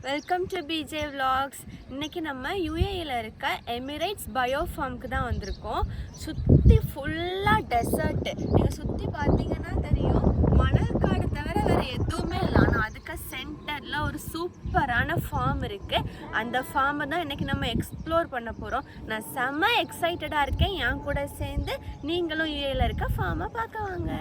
Welcome to PJ vlogs. இன்றைக்கி நம்ம யூஏஇயில் இருக்க எமிரேட்ஸ் பயோஃபார்முக்கு தான் வந்திருக்கோம். சுற்றி ஃபுல்லாக டெசர்ட்டு. நீங்கள் சுற்றி பார்த்தீங்கன்னா தெரியும், மணற்காடு தவிர வேறு எதுவுமே இல்லை. ஆனால் அதுக்கு சென்டரில் ஒரு சூப்பரான ஃபார்ம் இருக்குது. அந்த ஃபார்மை தான் இன்றைக்கி நம்ம எக்ஸ்ப்ளோர் பண்ண போகிறோம். நான் செம்ம எக்ஸைட்டடாக இருக்கேன். என் கூட சேர்ந்து நீங்களும் யூஏஇயில் இருக்க ஃபார்மை பார்க்க வாங்க.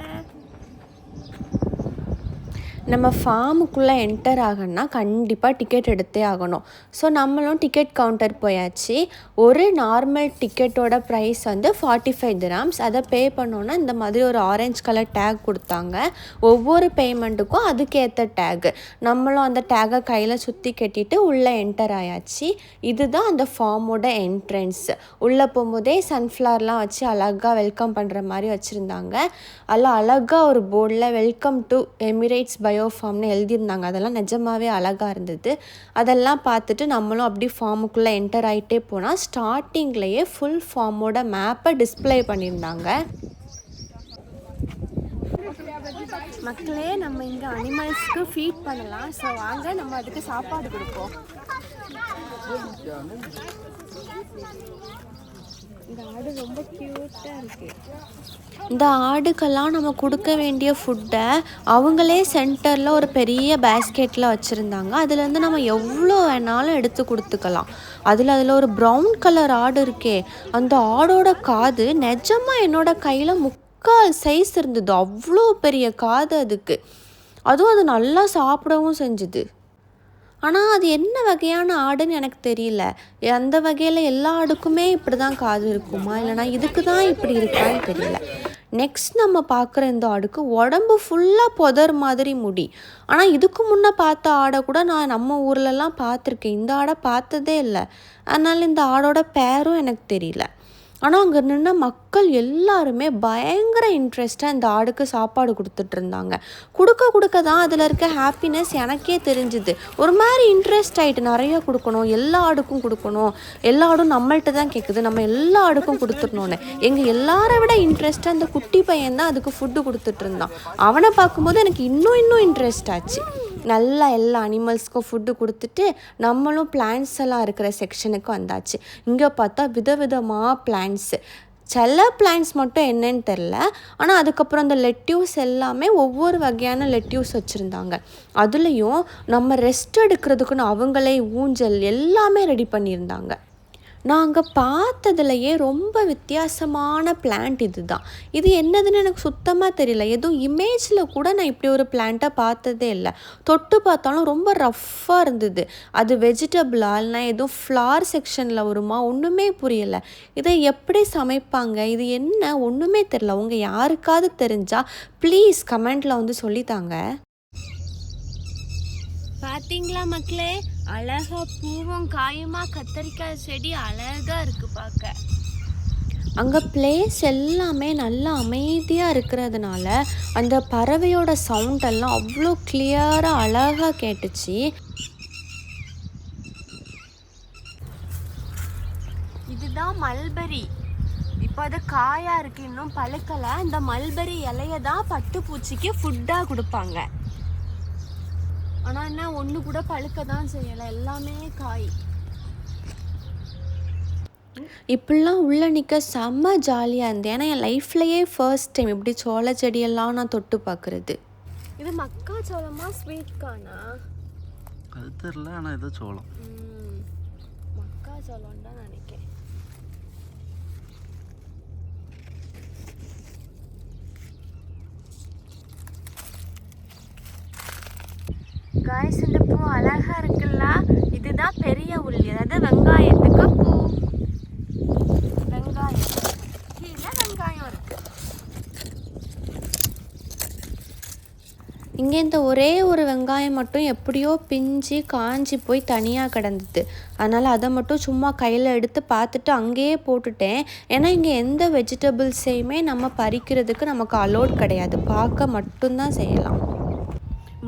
நம்ம ஃபார்முக்குள்ளே என்டர் ஆகணும்னா கண்டிப்பாக டிக்கெட் எடுத்தே ஆகணும். ஸோ நம்மளும் டிக்கெட் கவுண்டர் போயாச்சு. ஒரு நார்மல் டிக்கெட்டோட ப்ரைஸ் வந்து 45 dirhams. அதை பே பண்ணோன்னா இந்த மாதிரி ஒரு ஆரஞ்சு கலர் டேக் கொடுத்தாங்க. ஒவ்வொரு பேமெண்ட்டுக்கும் அதுக்கேற்ற டேகு. நம்மளும் அந்த டேகை கையில் சுற்றி கட்டிட்டு உள்ளே என்டர் ஆயாச்சு. இதுதான் அந்த ஃபார்மோட என்ட்ரன்ஸ். உள்ளே போகும்போதே சன்ஃப்ளவர்லாம் வச்சு அழகாக வெல்கம் பண்ணுற மாதிரி வச்சுருந்தாங்க. அதில் அழகாக ஒரு போர்டில் வெல்கம் டு எமிரேட்ஸ் பயோஃபார்ம்னு எழுதியிருந்தாங்க. அதெல்லாம் நிஜமாகவே அழகாக இருந்தது. அதெல்லாம் பார்த்துட்டு நம்மளும் அப்படி ஃபார்முக்குள்ளே என்டர் ஆகிட்டே போனால் ஸ்டார்டிங்லேயே ஃபுல் ஃபார்மோட மேப்பை டிஸ்பிளே பண்ணியிருந்தாங்க. மக்களே, நம்ம இங்கே அனிமல்ஸ்க்கு ஃபீட் பண்ணலாம். ஸோ வாங்க நம்ம அதுக்கு சாப்பாடு கொடுப்போம். இந்த ஆடு ரொம்ப க்யூட்டாக இருக்குது. இந்த ஆடுக்கெல்லாம் நம்ம கொடுக்க வேண்டிய ஃபுட்டை அவங்களே சென்டரில் ஒரு பெரிய பேஸ்கெட்டில் வச்சுருந்தாங்க. அதுலேருந்து நம்ம எவ்வளோ வேணாலும் எடுத்து கொடுத்துக்கலாம். அதில் ஒரு ப்ரௌன் கலர் ஆடு இருக்கே, அந்த ஆடோட காது நிஜமாக என்னோட கையில் முக்கால் சைஸ் இருந்தது. அவ்வளோ பெரிய காது அதுக்கு. அதுவும் அது நல்லா சாப்பிடவும் செஞ்சுது. ஆனால் அது என்ன வகையான ஆடுன்னு எனக்கு தெரியல. அந்த வகையில் எல்லா ஆடுக்குமே இப்படி தான் காது இருக்குமா, இல்லைனா இதுக்கு தான் இப்படி இருக்கான்னு தெரியல. நெக்ஸ்ட் நம்ம பார்க்குற இந்த ஆடுக்கு உடம்பு ஃபுல்லாக புதர் மாதிரி முடி. ஆனால் இதுக்கு முன்னே பார்த்த ஆடை கூட நான் நம்ம ஊர்லலாம் பார்த்துருக்கேன். இந்த ஆடை பார்த்ததே இல்லை. அதனால் இந்த ஆடோட பேரும் எனக்கு தெரியல. ஆனால் அங்கே நின்று மக்கள் எல்லாருமே பயங்கர இன்ட்ரெஸ்ட்டாக இந்த ஆடுக்கு சாப்பாடு கொடுத்துட்டு இருந்தாங்க. கொடுக்க தான் அதில் இருக்க ஹாப்பினஸ் எனக்கே தெரிஞ்சுது. ஒரு மாதிரி இன்ட்ரெஸ்ட் ஆகிட்டு, நிறைய கொடுக்கணும், எல்லா ஆடுக்கும் கொடுக்கணும், எல்லா ஆடும் நம்மள்கிட்ட தான் கேட்குது, நம்ம எல்லா ஆடுக்கும் கொடுத்துடணுன்னு. எங்கள் எல்லாரை விட இன்ட்ரெஸ்ட்டாக அந்த குட்டி பையன் தான் அதுக்கு ஃபுட்டு கொடுத்துட்டு இருந்தான். அவனை பார்க்கும்போது எனக்கு இன்னும் இன்ட்ரெஸ்ட் ஆச்சு. நல்லா எல்லா அனிமல்ஸ்க்கும் ஃபுட்டு கொடுத்துட்டு நம்மளும் பிளான்ட்ஸ் எல்லாம் இருக்கிற செக்ஷனுக்கு வந்தாச்சு. இங்கே பார்த்தா விதவிதமாக பிளான்ட்ஸு. சில பிளான்ட்ஸ் மட்டும் என்னன்னு தெரில. ஆனால் அதுக்கப்புறம் அந்த லெட்யூஸ் எல்லாமே ஒவ்வொரு வகையான லெட்யூஸ் வச்சுருந்தாங்க. அதுலேயும் நம்ம ரெஸ்ட் எடுக்கிறதுக்குன்னு அவங்களே ஊஞ்சல் எல்லாமே ரெடி பண்ணியிருந்தாங்க. நாங்கள் பார்த்ததுலையே ரொம்ப வித்தியாசமான பிளான்ட் இது தான். இது என்னதுன்னு எனக்கு சுத்தமாக தெரியல. எதுவும் இமேஜில் கூட நான் இப்படி ஒரு பிளான்ட்டை பார்த்ததே இல்லை. தொட்டு பார்த்தாலும் ரொம்ப ரஃப்பாக இருந்தது. அது வெஜிடபிளா இல்லைனா எதுவும் ஃப்ளார் செக்ஷனில் வருமா, ஒன்றுமே புரியலை. இதை எப்படி சமைப்பாங்க, இது என்ன ஒன்றுமே தெரியல. உங்கள் யாருக்காவது தெரிஞ்சால் ப்ளீஸ் கமெண்டில் வந்து சொல்லித்தாங்க. பார்த்தீங்களா மக்களே, அழகா பூவும் காயுமா கத்தரிக்காய் செடி அழகா இருக்கு பார்க்க. அங்கே பிளேஸ் எல்லாமே நல்லா அமைதியாக இருக்கிறதுனால அந்த பறவையோட சவுண்டெல்லாம் அவ்வளோ கிளியராக அழகாக கேட்டுச்சு. இதுதான் மல்பெரி. இப்போ அது காயாக இருக்குது, இன்னும் பழுக்கலை. இந்த மல்பெரி இலையை தான் பட்டுப்பூச்சிக்கு ஃபுட்டாக கொடுப்பாங்க. ஆனால் என்ன, ஒன்று கூட பழுக்க தான் செய்யலை, எல்லாமே காய். இப்படிலாம் உள்ளே நிற்க செம்ம ஜாலியாக இருந்தேன். ஏன்னா என் லைஃப்லையே ஃபர்ஸ்ட் டைம் இப்படி சோள செடியெல்லாம் நான் தொட்டு பார்க்குறது. இது மக்காச்சோளமா ஸ்வீட் கார்னா அது தெரியல. ஆனால் ஏதோ சோளம், மக்காச்சோளம் தான் நினைக்கிறேன். காய்ஸ், இந்த பூ அழகா இருக்குல்ல. இதுதான் பெரிய உள்ளி, அதாவது வெங்காயத்துக்கு பூ. வெங்காயம் கீழே வெங்காயம் இருக்கு. இங்கே இந்த ஒரே ஒரு வெங்காயம் மட்டும் எப்படியோ பிஞ்சு காஞ்சி போய் தனியாக கிடந்தது. அதனால் அதை மட்டும் சும்மா கையில் எடுத்து பார்த்துட்டு அங்கேயே போட்டுட்டேன். ஏன்னா இங்கே எந்த வெஜிடபிள்ஸையுமே நம்ம பறிக்கிறதுக்கு நமக்கு அலோட் கிடையாது, பார்க்க மட்டும்தான் செய்யலாம்.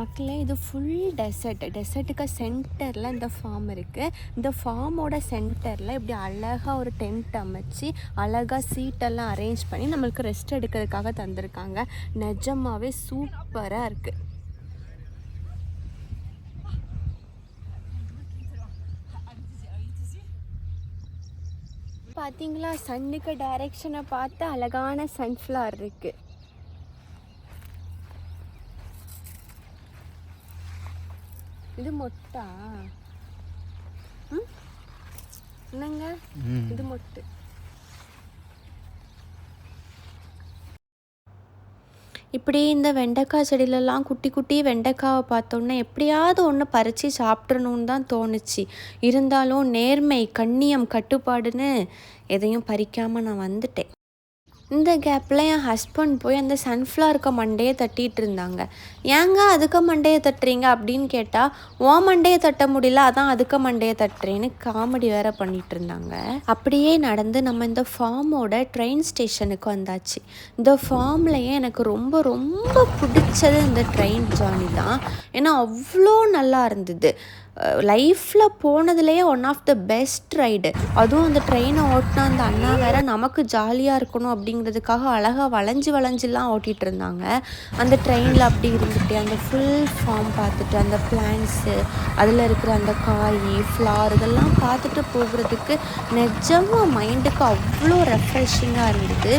மக்களே, இது ஃபுல் டெசர்ட்டுக்கு சென்டரில் இந்த ஃபார்ம் இருக்குது. இந்த ஃபார்மோட சென்டரில் இப்படி அழகாக ஒரு டென்ட் அமைச்சு அழகாக சீட்டெல்லாம் அரேஞ்ச் பண்ணி நம்மளுக்கு ரெஸ்ட் எடுக்கிறதுக்காக தந்திருக்காங்க. நிஜமாகவே சூப்பராக இருக்குது. பார்த்தீங்களா, சன்னுக்கு டைரெக்ஷனை பார்த்து அழகான சன்ஃப்ளவர் இருக்கு. இது மொட்டா? என்னங்க இது மொட்டு. இப்படி இந்த வெண்டைக்காய் செடியிலலாம் குட்டி குட்டி வெண்டைக்காவை பார்த்தோன்னே எப்படியாவது ஒன்று பறித்து சாப்பிட்றணுன்னு தான் தோணுச்சு. இருந்தாலும் நேர்மை, கண்ணியம், கட்டுப்பாடுன்னு எதையும் பறிக்காமல் நான் வந்துட்டேன். இந்த கேப்பில் என் ஹஸ்பண்ட் போய் அந்த சன்ஃப்ளவருக்கு மண்டையை தட்டிகிட்டு இருந்தாங்க. ஏங்க அதுக்கு மண்டையை தட்டுறீங்க அப்படின்னு கேட்டால், உன் மண்டையை தட்ட முடியல அதான் அதுக்கு மண்டையை தட்டுறேன்னு காமெடி வேற பண்ணிகிட்டு இருந்தாங்க. அப்படியே நடந்து நம்ம இந்த ஃபார்மோட ட்ரெயின் ஸ்டேஷனுக்கு வந்தாச்சு. இந்த ஃபார்ம்லையே எனக்கு ரொம்ப ரொம்ப பிடிச்சது இந்த ட்ரெயின் ஜர்னி தான். ஏன்னா அவ்வளோ நல்லா இருந்தது. லைஃப்பில் போனதுலேயே one of the best ride. அதுவும் அந்த ட்ரெயினை ஓட்டினா அந்த அண்ணா வேற நமக்கு ஜாலியாக இருக்கணும் அப்படிங்கிறதுக்காக அழகாக வளைஞ்சிலாம் ஓட்டிகிட்டு இருந்தாங்க. அந்த ட்ரெயினில் அப்படி இருந்துட்டு அந்த ஃபுல் ஃபார்ம் பார்த்துட்டு அந்த பிளான்ட்ஸு, அதில் இருக்கிற அந்த காய், ஃப்ளார் இதெல்லாம் பார்த்துட்டு போகிறதுக்கு நிஜமாக மைண்டுக்கு அவ்வளோ ரெஃப்ரெஷிங்காக இருந்தது.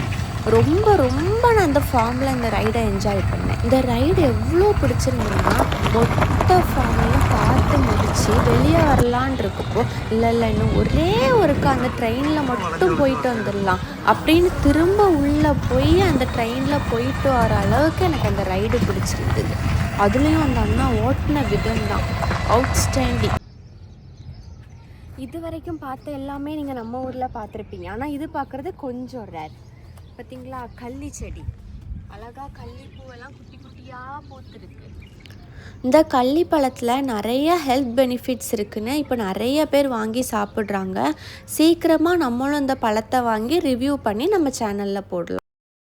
ரொம்ப ரொம்ப நான் அந்த ஃபார்மில் இந்த ரைடை என்ஜாய் பண்ணேன். இந்த ரைடு எவ்வளோ பிடிச்சிருந்ததுன்னா, மொத்த ஃபார்மையும் பார்த்து முடித்து வெளியே வரலான் இருக்கப்போ, இல்லை இன்னும் ஒரே ஒருக்கா அந்த ட்ரெயினில் மட்டும் போயிட்டு வந்துடலாம் அப்படின்னு திரும்ப உள்ளே போய் அந்த ட்ரெயினில் போயிட்டு வர அளவுக்கு எனக்கு அந்த ரைடு பிடிச்சிருந்தது. அதுலேயும் அந்த அண்ணா ஓட்டின விதம் தான் அவுட்ஸ்டாண்டிங். இது வரைக்கும் பார்த்த எல்லாமே நீங்கள் நம்ம ஊரில் பார்த்துருப்பீங்க. ஆனால் இது பார்க்குறது கொஞ்சம் ரேர். பார்த்தீங்களா, கள்ளி செடி அழகாக கள்ளிப்பூவெல்லாம் குட்டி குட்டியாக பூத்துருக்கு. இந்த கள்ளி பழத்தில் நிறைய ஹெல்த் பெனிஃபிட்ஸ் இருக்குன்னு இப்போ நிறைய பேர் வாங்கி சாப்பிட்றாங்க. சீக்கிரமாக நம்மளும் இந்த பழத்தை வாங்கி ரிவ்யூ பண்ணி நம்ம சேனலில் போடலாம்.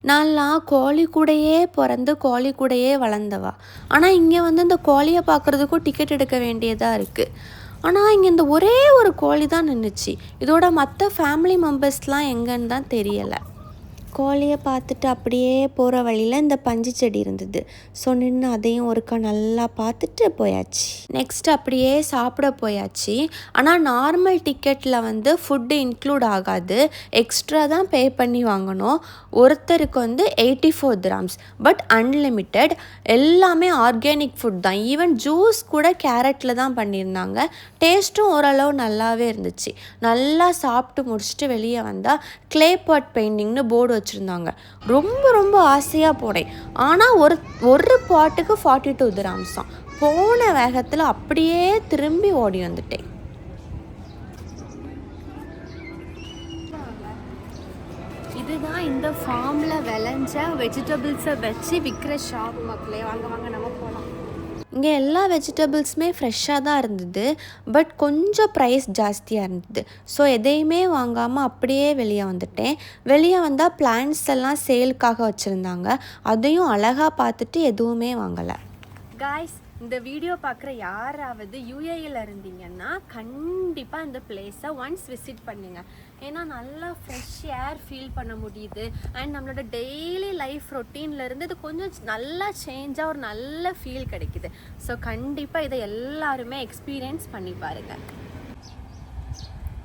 நான்லாம் கோழி கூடையே பிறந்து கோழி கூடையே வளர்ந்தவா. ஆனால் இங்கே வந்து இந்த கோழியை பார்க்குறதுக்கும் டிக்கெட் எடுக்க வேண்டியதாக இருக்குது. ஆனால் இங்கே இந்த ஒரே ஒரு கோழி தான் நின்றுச்சு. இதோட மற்ற ஃபேமிலி மெம்பர்ஸ்லாம் எங்கன்னு தான் தெரியலை. கோழியை பார்த்துட்டு அப்படியே போகிற வழியில் இந்த பஞ்சு செடி இருந்தது. ஸோ நின்று அதையும் ஒருக்கா நல்லா பார்த்துட்டு போயாச்சு. நெக்ஸ்ட் அப்படியே சாப்பிட போயாச்சு. ஆனால் நார்மல் டிக்கெட்டில் வந்து ஃபுட்டு இன்க்ளூட் ஆகாது, எக்ஸ்ட்ரா தான் பே பண்ணி வாங்கணும். ஒருத்தருக்கு வந்து 84 dirhams, பட் அன்லிமிட்டெட். எல்லாமே ஆர்கானிக் ஃபுட் தான். ஈவன் ஜூஸ் கூட கேரட்டில் தான் பண்ணியிருந்தாங்க. டேஸ்ட்டும் ஓரளவு நல்லாவே இருந்துச்சு. நல்லா சாப்பிட்டு முடிச்சுட்டு வெளியே வந்தால் க்ளே பாட் பெயிண்டிங்னு போர்டு வச்சுருந்தாங்க. ரொம்ப ரொம்ப ஆசையாக போனேன். ஆனால் ஒரு பாட்டுக்கு 42 dirhams தான். போன வேகத்தில் அப்படியே திரும்பி ஓடி வந்துட்டேன். இதுதான் இந்த ஃபார்மில் விளைஞ்ச வெஜிடபிள்ஸை வச்சு விற்கிற ஷாப். மக்களே வாங்க வாங்க நம்ம போகலாம். இங்கே எல்லா வெஜிடபிள்ஸுமே ஃப்ரெஷ்ஷாக தான் இருந்தது, பட் கொஞ்சம் ப்ரைஸ் ஜாஸ்தியாக இருந்தது. ஸோ எதையுமே வாங்காமல் அப்படியே வெளியே வந்துட்டேன். வெளியே வந்தால் பிளான்ட்ஸ் எல்லாம் சேலுக்காக வச்சுருந்தாங்க. அதையும் அழகாக பார்த்துட்டு எதுவுமே வாங்கலை. காய்ஸ், இந்த வீடியோ பார்க்குற யாராவது யூஏயில் இருந்தீங்கன்னா கண்டிப்பாக இந்த பிளேஸை ஒன்ஸ் விசிட் பண்ணுங்கள். ஏன்னா நல்லா ஃப்ரெஷ் ஏர் ஃபீல் பண்ண முடியுது. அண்ட் நம்மளோட டெய்லி லைஃப் ரொட்டீன்லேருந்து இது கொஞ்சம் நல்லா சேஞ்சாக ஒரு நல்ல ஃபீல் கிடைக்குது. ஸோ கண்டிப்பாக இதை எல்லாருமே எக்ஸ்பீரியன்ஸ் பண்ணி பாருங்கள்.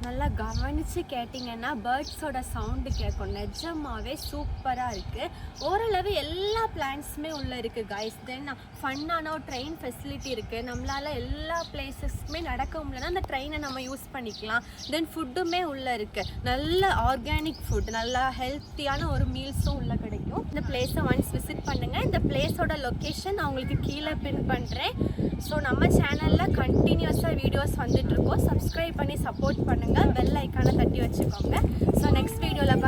நல்லா கவனித்து கேட்டிங்கன்னா பேர்ட்ஸோட சவுண்டு கேட்கும். நிஜமாகவே சூப்பராக இருக்குது. ஓரளவு எல்லா பிளான்ஸுமே உள்ளே இருக்குது காய்ஸ். தென் ஃபன்னான ஒரு ட்ரெயின் ஃபெசிலிட்டி இருக்குது. நம்மளால் எல்லா பிளேசஸ்மே நடக்க முடியலன்னா அந்த ட்ரெயினை நம்ம யூஸ் பண்ணிக்கலாம். தென் ஃபுட்டுமே உள்ளே இருக்குது. நல்ல ஆர்கானிக் ஃபுட், நல்லா ஹெல்த்தியான ஒரு மீல்ஸும் உள்ளே கிடைக்கும். இந்த பிளேஸை ஒன்ஸ் விசிட் பண்ணுங்கள். இந்த பிளேஸோட லொக்கேஷன் நான் உங்களுக்கு கீழே பின் பண்ணுறேன். ஸோ நம்ம சேனலில் கண்டினியூஸாக வீடியோஸ் வந்துட்டுருக்கோம். சப்ஸ்கிரைப் பண்ணி சப்போர்ட் பண்ணுங்கள். பெல் ஐக்கானை தட்டி வச்சுக்கோங்க. ஸோ நெக்ஸ்ட் வீடியோவில்